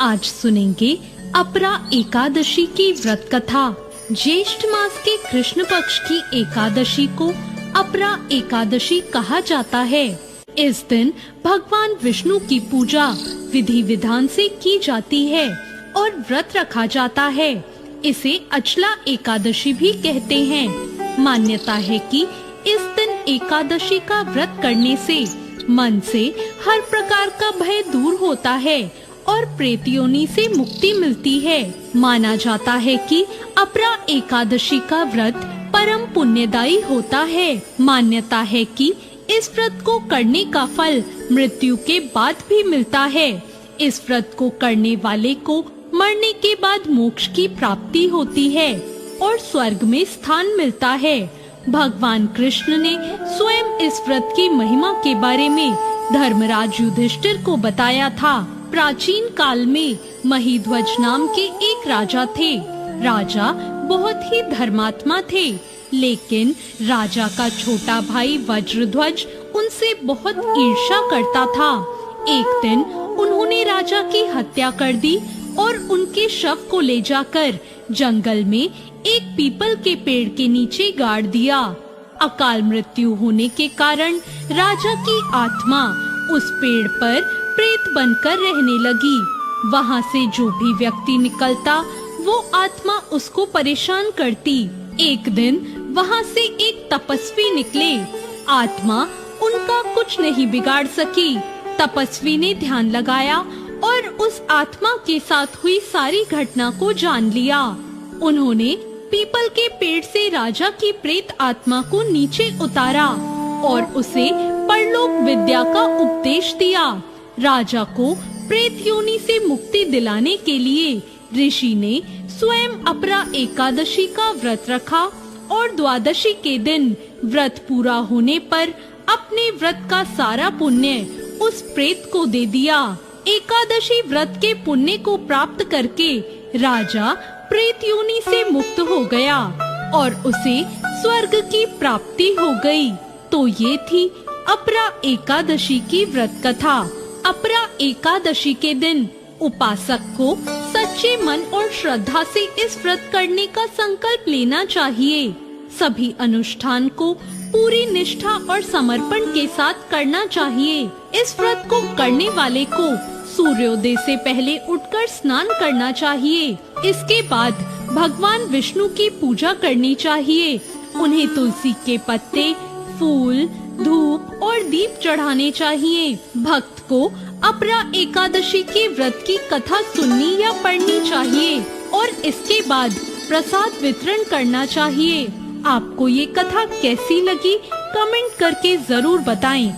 आज सुनेंगे अपरा एकादशी की व्रत कथा। ज्येष्ठ मास के कृष्ण पक्ष की एकादशी को अपरा एकादशी कहा जाता है। इस दिन भगवान विष्णु की पूजा विधि विधान से की जाती है और व्रत रखा जाता है। इसे अचला एकादशी भी कहते हैं। मान्यता है कि इस दिन एकादशी का व्रत करने से मन से हर प्रकार का भय दूर होता है और प्रेत योनि से मुक्ति मिलती है। माना जाता है कि अपरा एकादशी का व्रत परम पुण्यदायी होता है। मान्यता है कि इस व्रत को करने का फल मृत्यु के बाद भी मिलता है। इस व्रत को करने वाले को मरने के बाद मोक्ष की प्राप्ति होती है और स्वर्ग में स्थान मिलता है। भगवान कृष्ण ने स्वयं इस व्रत की महिमा के बारे में धर्मराज युधिष्ठिर को बताया था। प्राचीन काल में महीध्वज नाम के एक राजा थे। राजा बहुत ही धर्मात्मा थे, लेकिन राजा का छोटा भाई वज्रध्वज उनसे बहुत ईर्ष्या करता था। एक दिन उन्होंने राजा की हत्या कर दी और उनके शव को ले जाकर जंगल में एक पीपल के पेड़ के नीचे गाड़ दिया। अकाल मृत्यु होने के कारण राजा की आत्मा उस पेड़ पर प्रेत बनकर रहने लगी। वहाँ से जो भी व्यक्ति निकलता वो आत्मा उसको परेशान करती। एक दिन वहाँ से एक तपस्वी निकले। आत्मा उनका कुछ नहीं बिगाड़ सकी। तपस्वी ने ध्यान लगाया और उस आत्मा के साथ हुई सारी घटना को जान लिया। उन्होंने पीपल के पेड़ से राजा की प्रेत आत्मा को नीचे उतारा और उसे परलोक विद्या का उपदेश दिया। राजा को प्रेत योनि से मुक्ति दिलाने के लिए ऋषि ने स्वयं अपरा एकादशी का व्रत रखा और द्वादशी के दिन व्रत पूरा होने पर अपने व्रत का सारा पुण्य उस प्रेत को दे दिया। एकादशी व्रत के पुण्य को प्राप्त करके राजा प्रेत योनि से मुक्त हो गया और उसे स्वर्ग की प्राप्ति हो गई। तो ये थी अपरा एकादशी की व्रत कथा। अपरा एकादशी के दिन उपासक को सच्चे मन और श्रद्धा से इस व्रत करने का संकल्प लेना चाहिए। सभी अनुष्ठान को पूरी निष्ठा और समर्पण के साथ करना चाहिए। इस व्रत को करने वाले को सूर्योदय से पहले उठकर स्नान करना चाहिए। इसके बाद भगवान विष्णु की पूजा करनी चाहिए। उन्हें तुलसी के पत्ते, फूल, धूप और दीप चढ़ाने चाहिए। भक्त को अपरा एकादशी के व्रत की कथा सुननी या पढ़नी चाहिए और इसके बाद प्रसाद वितरण करना चाहिए। आपको ये कथा कैसी लगी कमेंट करके जरूर बताएं।